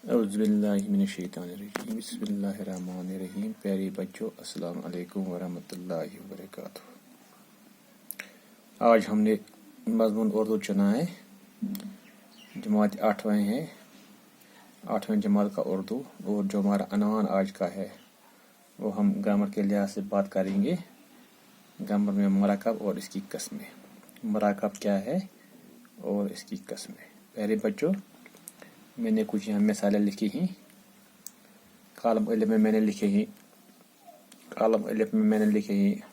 औज़ुबिल्लाहिमिनश्शैतानिर्रजीम बिस्मिल्लाहिर्रहमानिर्रहीम। प्यारे बच्चों, अस्सलाम वालेकुम वरहमतुल्लाहि वबरकातुहू। आज हमने मज़मून उर्दू चुना है। जमात 8वें है, 8वें जमात का उर्दू। और जो हमारा अनवान आज का है वो हम ग्रामर के लिहाज से बात करेंगे। ग्रामर में मराकब और इसकी किस्में। मराकब क्या है और इसकी किस्में। प्यारे बच्चों, मैंने कुछ यहाँ मिसालें लिखी हैं। कॉलम अलिफ में मैंने लिखे हैं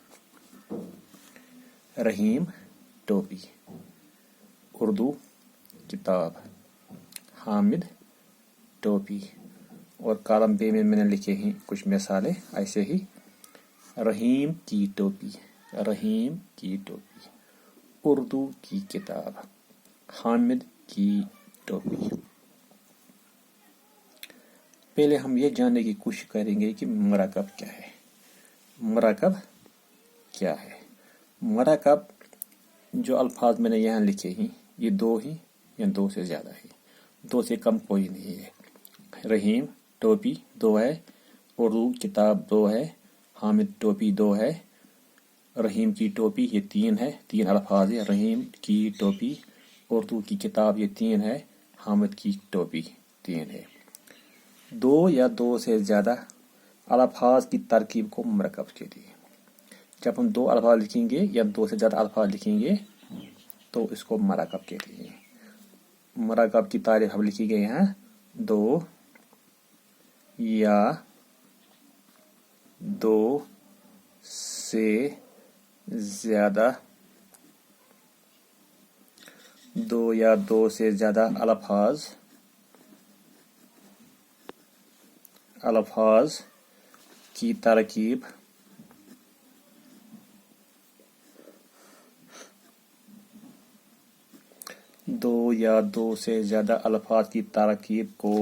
रहीम टोपी, उर्दू किताब, हामिद टोपी। और कॉलम बे में मैंने लिखे हैं कुछ मिसालें ऐसे ही। रहीम की टोपी, उर्दू की किताब, हामिद की टोपी। पहले हम ये जानने की कोशिश करेंगे कि मराकब क्या है। मराकब जो अल्फाज मैंने यहाँ लिखे हैं ये दो ही या दो से ज़्यादा है, दो से कम कोई नहीं है। रहीम टोपी दो है, उर्दू किताब दो है, हामिद टोपी दो है, रहीम की टोपी ये तीन है, तीन अल्फाज है। रहीम की टोपी, उर्दू की किताब ये तीन है, हामिद की टोपी तीन है। दो या दो से ज़्यादा अल्फाज की तरकीब को मरकब कहते हैं। जब हम दो अल्फाज लिखेंगे या दो से ज़्यादा अल्फाज लिखेंगे तो इसको मरकब कहते हैं। मरकब की तारीफ हम लिखी गई है दो या दो से ज़्यादा अल्फाज की तरकीब दो या दो से ज़्यादा अल्फाज की तरकीब को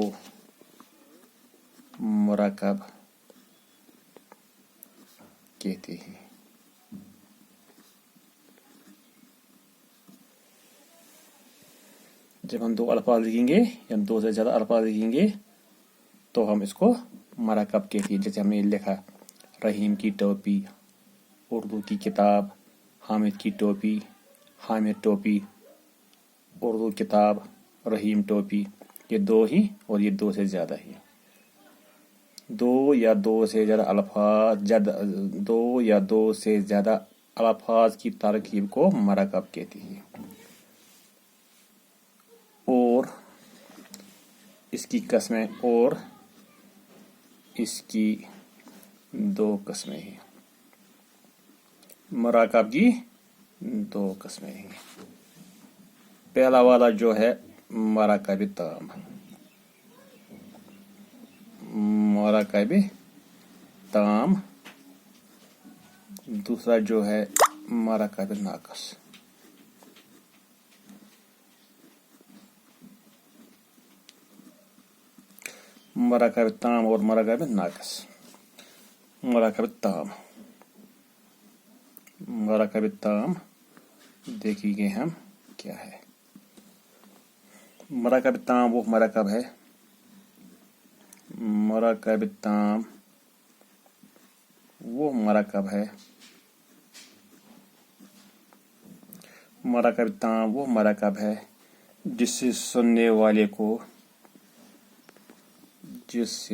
मरकब कहते हैं। जब हम दो अल्फाज लिखेंगे या दो से ज़्यादा अल्फाज लिखेंगे तो हम इसको मरकब कहते हैं। जैसे हमने लिखा रहीम की टोपी, उर्दू की किताब, हामिद की टोपी, हामिद टोपी, उर्दू किताब, रहीम टोपी। ये दो ही और ये दो से ज़्यादा ही। दो या दो से ज़्यादा अल्फाज की तरकीब को मरकब कहते हैं। और इसकी किस्में, और इसकी दो किस्में हैं। मरकब की दो किस्में हैं। पहला वाला जो है मरकब ताम, दूसरा जो है मरकब नाकस। मरकब ताम और मरकब नाकस। मरकब ताम देखिए हम क्या है। मरकब ताम वो मरकब है, मरकब ताम वो मरकब है, मरकब ताम वो मरकब है जिससे सुनने वाले को पूरा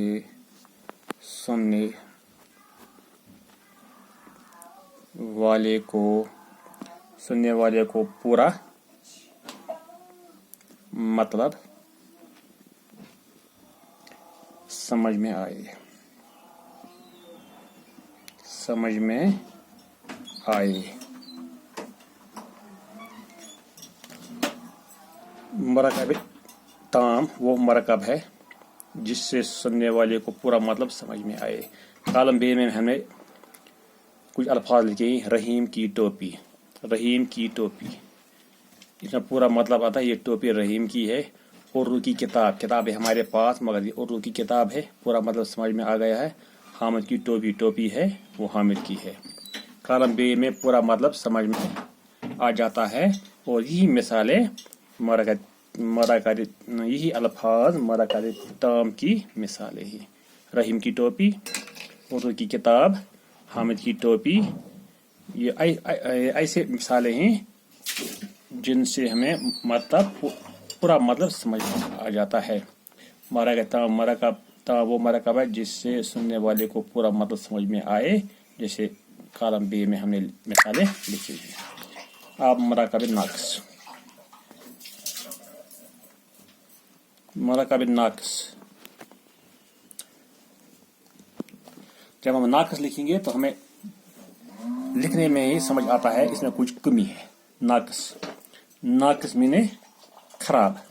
मतलब समझ में आए। मरकब ताम वो मरकब है जिससे सुनने वाले को पूरा मतलब समझ में आए। कॉलम बे में हमें कुछ अल्फाज लिखे रहीम की टोपी, इसका पूरा मतलब आता है ये टोपी रहीम की है। उर्दू की किताब है हमारे पास, मगर ये उर्दू की किताब है, पूरा मतलब समझ में आ गया है। हामिद की टोपी है, वो हामिद की है। कॉलम बे में पूरा मतलब समझ में आ जाता है। और यही मिसालें मरकब यही अल्फाज मराकब ताम की मिसालें हैं। रहीम की टोपी, उर्दू की किताब, हामिद की टोपी, ये ऐसे मिसालें हैं जिनसे हमें मतलब पूरा मतलब समझ आ जाता है। मराकब वो मराकब है जिससे सुनने वाले को पूरा मतलब समझ में आए, जैसे कॉलम बी में हमने मिसालें लिखी हैं। अब मराकब नाक़िस। मराकब नाक़िस, जब हम नाक़िस लिखेंगे तो हमें लिखने में ही समझ आता है इसमें कुछ कमी है। नाक़िस मीने खराब।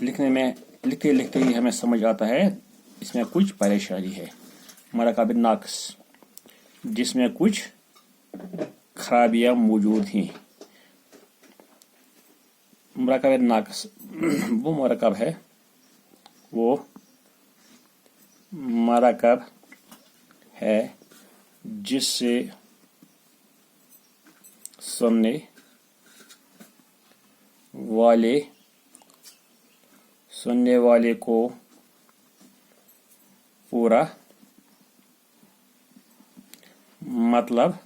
लिखने में लिखते लिखते ही हमें समझ आता है इसमें कुछ परेशानी है। मराकब नाक़िस, जिसमें कुछ खराबियां मौजूद हैं। मराकब नाक़िस वो मराकब है, वो मराकब है जिससे सुनने वाले को पूरा मतलब,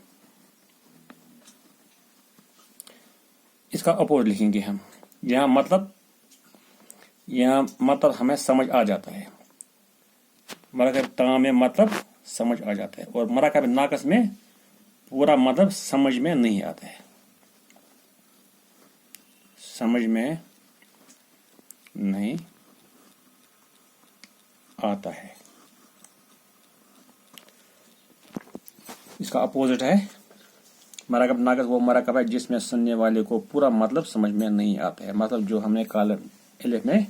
इसका अपोज लिखेंगे हम। यहाँ मतलब हमें समझ आ जाता है। मराकब ताम में मतलब समझ आ जाता है, और मराकब नाक़िस में पूरा मतलब समझ में नहीं आता है। समझ में नहीं आता है। इसका अपोजिट है मराकब नाक़िस वो मराकब है जिसमें सुनने वाले को पूरा मतलब समझ में नहीं आता है। मतलब जो हमने कॉलम अलिफ में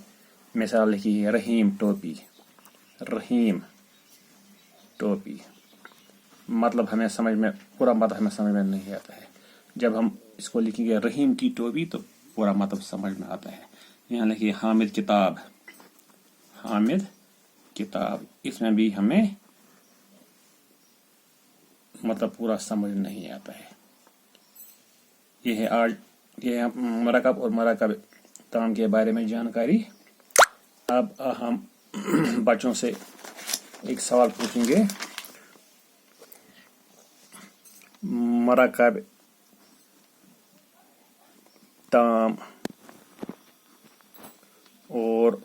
मिसाल लिखी है, रहीम टोपी, मतलब हमें समझ में पूरा मतलब हमें समझ में नहीं आता है। जब हम इसको लिखेंगे रहीम की टोपी तो पूरा मतलब समझ में आता है। यहाँ लिखिए हामिद किताब, इसमें भी हमें मतलब पूरा समझ नहीं आता है। यह है मराकब और मराकब ताम के बारे में जानकारी। अब हम बच्चों से एक सवाल पूछेंगे। मराकब ताम और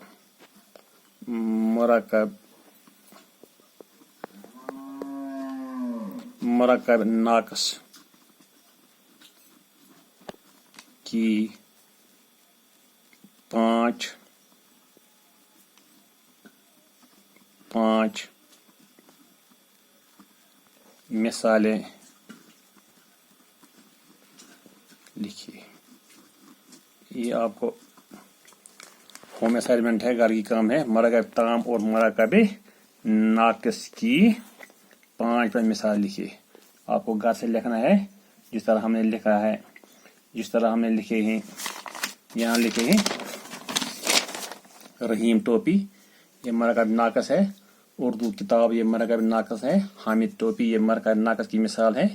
मराकब नाक़िस की 5 मिसालें लिखिए। ये आपको होम असाइनमेंट है, घर की काम है। मराकब ताम और मराकब नाक़िस की 5 मिसाल लिखिए। आपको घर से लिखना है जिस तरह हमने लिखा है, जिस तरह हमने लिखे हैं। यहाँ लिखे हैं रहीम टोपी, ये मराकब नाक़िस है। उर्दू किताब, ये मराकब नाक़िस है। हामिद टोपी, ये मराकब नाक़िस की मिसाल है।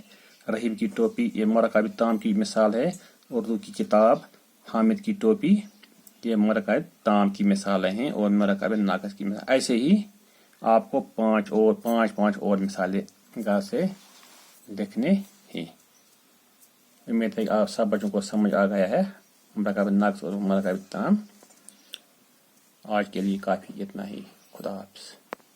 रहीम की टोपी, ये मराकब ताम की मिसाल है। उर्दू की किताब, हामिद की टोपी, ये मराकब ताम की मिसालें हैं और मराकब नाक़िस की मिसाल। ऐसे ही आपको 5 और मिसालें घर से लिखने हैं। उम्मीद है कि आप सब बच्चों को समझ आ गया है मराकब नाक़िस और मराकब ताम। आज के लिए काफ़ी इतना ही। खुदा हाफ़िज़।